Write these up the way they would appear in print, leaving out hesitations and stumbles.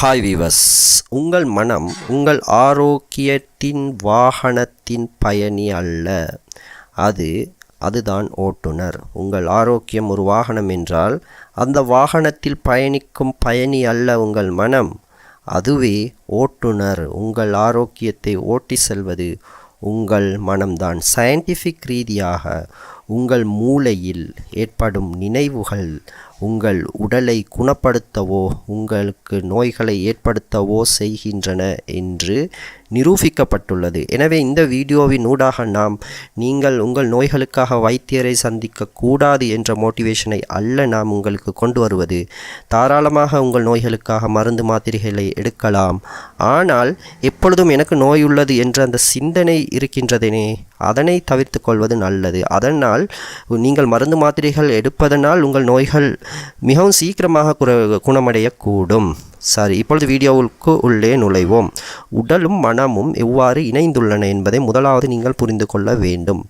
Hi viewers, உங்கள் மனம் உங்கள் ஆரோக்கியத்தின் வாகனத்தின் பயணி அல்ல, அதுதான் ஓட்டுநர். உங்கள் ஆரோக்கியம் ஒரு வாகனம் என்றால் அந்த வாகனத்தில் பயணிக்கும் பயணி அல்ல உங்கள் மனம், அதுவே ஓட்டுநர். உங்கள் ஆரோக்கியத்தை ஓட்டி செல்வது உங்கள் மனம்தான். சயின்டிஃபிக் ரீதியாக உங்கள் மூளையில் ஏற்படும் நினைவுகள் உங்கள் உடலை குணப்படுத்தவோ உங்களுக்கு நோய்களை ஏற்படுத்தவோ செய்கின்றன என்று நிரூபிக்கப்பட்டுள்ளது. எனவே இந்த வீடியோவின் ஊடாக நீங்கள் உங்கள் நோய்களுக்காக வைத்தியரை சந்திக்க கூடாது என்ற மோட்டிவேஷனை அல்ல நாம் உங்களுக்கு கொண்டு வருவது. தாராளமாக உங்கள் நோய்களுக்காக மருந்து மாத்திரைகளை எடுக்கலாம், ஆனால் எப்பொழுதும் எனக்கு நோய் உள்ளது என்ற அந்த சிந்தனை இருக்கின்றதனே, அதனை தவிர்த்து கொள்வது நல்லது. அதனால் நீங்கள் மருந்து மாத்திரைகள் எடுப்பதனால் உங்கள் நோய்கள் மிகவும் சீக்கிரமாக குணமடையக்கூடும். சரி, இப்பொழுது வீடியோவுக்கு உள்ளே நுழைவோம். உடலும் மனமும் எவ்வாறு இணைந்துள்ளன என்பதை முதலாவது நீங்கள் புரிந்து கொள்ள வேண்டும்.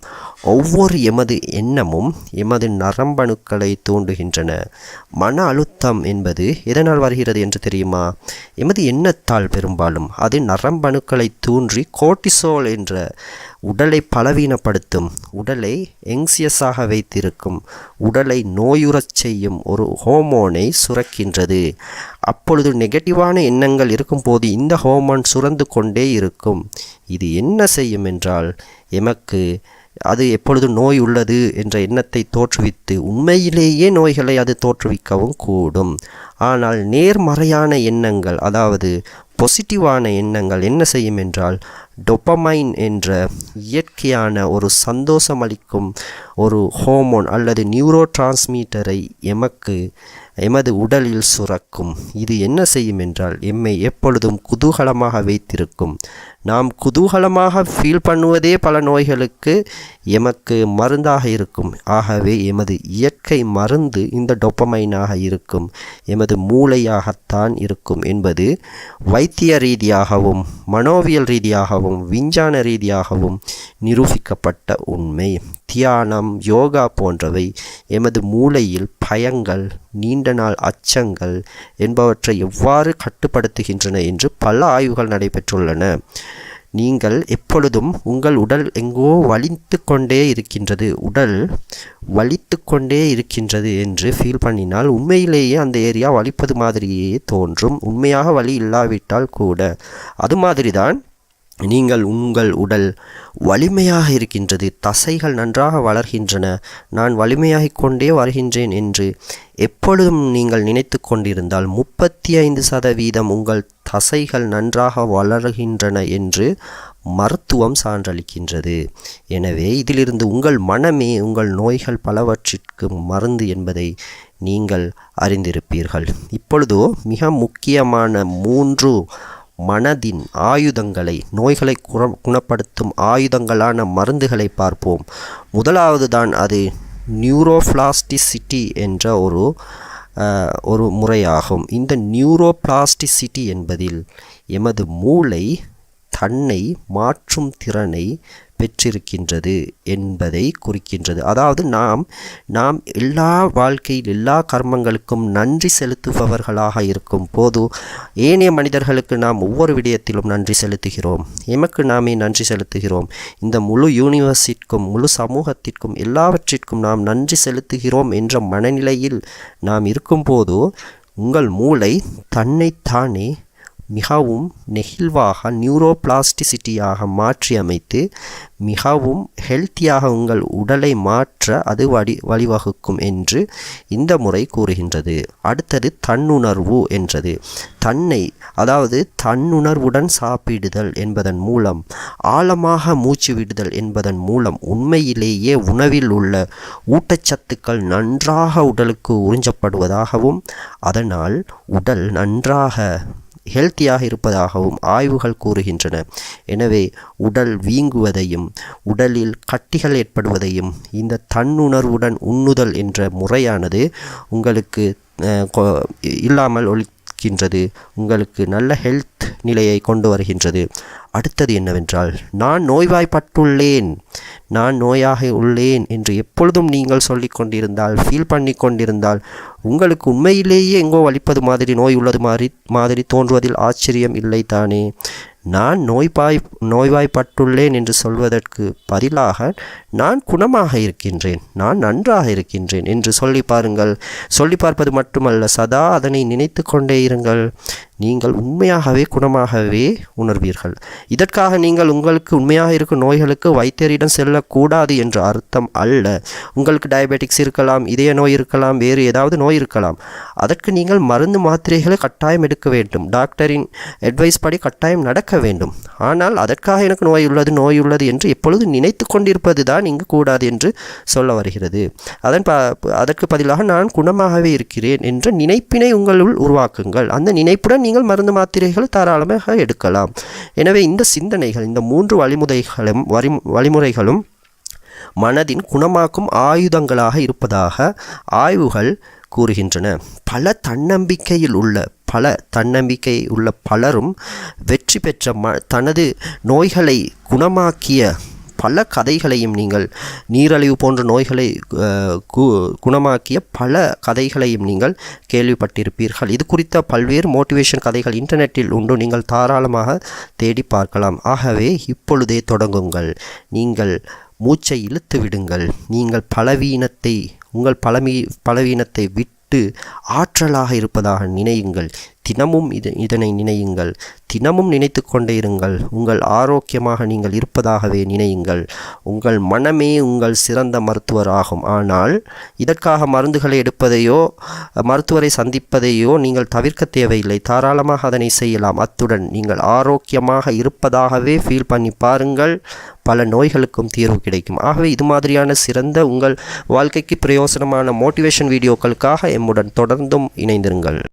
ஒவ்வொரு எமது எண்ணமும் எமது நரம்பணுக்களை தூண்டுகின்றன. மன அழுத்தம் என்பது எதனால் வருகிறது என்று தெரியுமா? எமது எண்ணத்தால். பெரும்பாலும் அது நரம்பணுக்களை தூண்டி கோர்ட்டிசோல் என்ற உடலை பலவீனப்படுத்தும், உடலை எங்சியஸாக வைத்திருக்கும், உடலை நோயுறச் செய்யும் ஒரு ஹோமோனை சுரக்கின்றது. அப்பொழுது நெகட்டிவான எண்ணங்கள் இருக்கும்போது இந்த ஹோமோன் சுரந்து கொண்டே இருக்கும். இது என்ன செய்யும் என்றால், எமக்கு அது எப்பொழுது நோய் உள்ளது என்ற எண்ணத்தை தோற்றுவித்து உண்மையிலேயே நோய்களை அது தோற்றுவிக்கவும் கூடும். ஆனால் நேர்மறையான எண்ணங்கள், அதாவது பாசிட்டிவான எண்ணங்கள் என்ன செய்யும் என்றால், டோபமைன் என்ற இயற்கையான ஒரு சந்தோஷமளிக்கும் ஒரு ஹோமோன் அல்லது நியூரோ டிரான்ஸ்மிட்டரை எமது உடலில் சுரக்கும். இது என்ன செய்யும் என்றால், எம்மை எப்பொழுதும் குதூகலமாக வைத்திருக்கும். நாம் குதூகலமாக ஃபீல் பண்ணுவதே பல நோய்களுக்கு எமக்கு மருந்தாக இருக்கும். ஆகவே எமது இயற்கை மருந்து இந்த டோபமைனாக இருக்கும், எமது மூளையாகத்தான் இருக்கும் என்பது வைத்திய ரீதியாகவும் மனோவியல் ரீதியாகவும் விஞ்ஞான ரீதியாகவும் நிரூபிக்கப்பட்ட உண்மை. தியானம், யோகா போன்றவை எமது மூளையில் பயங்கள், நீண்ட நாள் அச்சங்கள் என்பவற்றை எவ்வாறு கட்டுப்படுத்துகின்றன என்று பல ஆய்வுகள் நடைபெற்றுள்ளன. நீங்கள் எப்பொழுதும் உங்கள் உடல் எங்கோ வலித்து கொண்டே இருக்கின்றது என்று ஃபீல் பண்ணினால் உண்மையிலேயே அந்த ஏரியா வலிப்பது மாதிரியே தோன்றும், உண்மையாக வலி இல்லாவிட்டால் கூட. அது மாதிரிதான் உங்கள் உடல் வலிமையாக இருக்கின்றது, தசைகள் நன்றாக வளர்கின்றன, நான் வலிமையாகிக் கொண்டே வருகின்றேன் என்று எப்பொழுதும் நீங்கள் நினைத்து கொண்டிருந்தால் 35% உங்கள் தசைகள் நன்றாக வளர்கின்றன என்று மருத்துவம் சான்றளிக்கின்றது. எனவே இதிலிருந்து உங்கள் மனமே உங்கள் நோய்கள் பலவற்றிற்கு மருந்து என்பதை நீங்கள் அறிந்திருப்பீர்கள். இப்பொழுதோ மிக முக்கியமான 3 மனதின் ஆயுதங்களை, நோய்களை குணப்படுத்தும் ஆயுதங்களான மருந்துகளை பார்ப்போம். முதலாவது தான் அது நியூரோபிளாஸ்டிசிட்டி என்ற ஒரு முறையாகும். இந்த நியூரோபிளாஸ்டிசிட்டி என்பதில் எமது மூளை தன்னை மாற்றும் திறனை பெற்றிருக்கின்றது என்பதை குறிக்கின்றது. அதாவது நாம் எல்லா வாழ்க்கையில் எல்லா கர்மங்களுக்கும் நன்றி செலுத்துபவர்களாக இருக்கும் போது ஏனைய மனிதர்களுக்கு நாம் ஒவ்வொரு விடயத்திலும் நன்றி செலுத்துகிறோம், எமக்கு நாமே நன்றி செலுத்துகிறோம். இந்த முழு யூனிவர்ஸிற்கும் முழு சமூகத்திற்கும் எல்லாவற்றிற்கும் நாம் நன்றி செலுத்துகிறோம் என்ற மனநிலையில் நாம் இருக்கும்போது உங்கள் மூளை தன்னைத்தானே மிகவும் நெகிழ்வாக நியூரோபிளாஸ்டிசிட்டியாக மாற்றி அமைத்து மிகவும் ஹெல்த்தியாக உங்கள் உடலை மாற்ற அது வழிவகுக்கும் என்று இந்த முறை கூறுகின்றது. அடுத்தது தன்னுணர்வு என்றது. தன்னுணர்வுடன் சாப்பிடுதல் என்பதன் மூலம், ஆழமாக மூச்சு விடுதல் என்பதன் மூலம் உண்மையிலேயே உணவில் உள்ள ஊட்டச்சத்துக்கள் நன்றாக உடலுக்கு உறிஞ்சப்படுவதாகவும் அதனால் உடல் நன்றாக ஹெல்த்தியாக இருப்பதாகவும் ஆய்வுகள் கூறுகின்றன. எனவே உடல் வீங்குவதையும் உடலில் கட்டிகள் ஏற்படுவதையும் இந்த தன்னுணர்வுடன் உண்ணுதல் என்ற முறையானது உங்களுக்கு இல்லாமல் கொடுக்கின்றது, உங்களுக்கு நல்ல ஹெல்த் நிலையை கொண்டு வருகின்றது. அடுத்தது என்னவென்றால், நான் நோய்வாய்ப்பட்டுள்ளேன், நான் நோயாக உள்ளேன் என்று எப்பொழுதும் நீங்கள் சொல்லிக் கொண்டிருந்தால், ஃபீல் பண்ணி கொண்டிருந்தால், உங்களுக்கு உண்மையிலேயே எங்கோ வலிப்பது மாதிரி, நோய் உள்ளது மாதிரி தோன்றுவதில் ஆச்சரியம் இல்லை தானே. நான் நோய்வாய்ப்பட்டுள்ளேன் என்று சொல்வதற்கு பதிலாக நான் குணமாக இருக்கின்றேன், நான் நன்றாக இருக்கின்றேன் என்று சொல்லி பாருங்கள். சொல்லி பார்ப்பது மட்டுமல்ல, சதா அதனை நினைத்து கொண்டே இருங்கள். நீங்கள் உண்மையாகவே குணமாகவே உணர்வீர்கள். இதற்காக நீங்கள் உங்களுக்கு உண்மையாக இருக்கும் நோய்களுக்கு வைத்தியரிடம் செல்லக்கூடாது என்று அர்த்தம் அல்ல. உங்களுக்கு டயபெட்டிக்ஸ் இருக்கலாம், இதய நோய் இருக்கலாம், வேறு ஏதாவது நோய் இருக்கலாம். அதற்கு நீங்கள் மருந்து மாத்திரைகளை கட்டாயம் எடுக்க வேண்டும், டாக்டரின் அட்வைஸ் படி கட்டாயம் நடக்க வேண்டும். ஆனால் அதற்காக எனக்கு நோய் உள்ளது என்று எப்பொழுது நினைத்து கொண்டிருப்பது தான் இங்கு கூடாது என்று சொல்ல வருகிறது. அதற்கு பதிலாக நான் குணமாகவே இருக்கிறேன் என்ற நினைப்பினை உங்களுள் உருவாக்குங்கள். அந்த நினைப்புடன் நீங்கள் மருந்து மாத்திரைகள் தாராளமாக எடுக்கலாம். எனவே இந்த சிந்தனைகள், இந்த 3 வழிமுறைகளும் மனதின் குணமாக்கும் ஆயுதங்களாக இருப்பதாக ஆய்வுகள் கூறுகின்றன. பல தன்னம்பிக்கை உள்ள பலரும் வெற்றி பெற்ற தனது நோய்களை குணமாக்கிய பல கதைகளையும், நீங்கள் நீரழிவு போன்ற நோய்களை குணமாக்கிய பல கதைகளையும் நீங்கள் கேள்விப்பட்டிருப்பீர்கள். இது குறித்த பல்வேறு மோட்டிவேஷன் கதைகள் இன்டர்நெட்டில் உண்டு, நீங்கள் தாராளமாக தேடி பார்க்கலாம். ஆகவே இப்பொழுதே தொடங்குங்கள். நீங்கள் மூச்சை இழுத்து விடுங்கள். நீங்கள் உங்கள் பலவீனத்தை விட்டு ஆற்றலாக இருப்பதாக நினையுங்கள். தினமும் இதனை நினையுங்கள். தினமும் நினைத்து கொண்டே இருங்கள். உங்கள் ஆரோக்கியமாக நீங்கள் இருப்பதாகவே நினையுங்கள். உங்கள் மனமே உங்கள் சிறந்த மருத்துவர் ஆகும். ஆனால் இதற்காக மருந்துகளை எடுப்பதையோ மருத்துவரை சந்திப்பதையோ நீங்கள் தவிர்க்க தேவையில்லை. தாராளமாக அதனை செய்யலாம். அத்துடன் நீங்கள் ஆரோக்கியமாக இருப்பதாகவே ஃபீல் பண்ணி பாருங்கள். பல நோய்களுக்கும் தீர்வு கிடைக்கும். ஆகவே இது மாதிரியான சிறந்த உங்கள் வாழ்க்கைக்கு பிரயோசனமான மோட்டிவேஷன் வீடியோக்களுக்காக எம்முடன் தொடர்ந்தும் இணைந்திருங்கள்.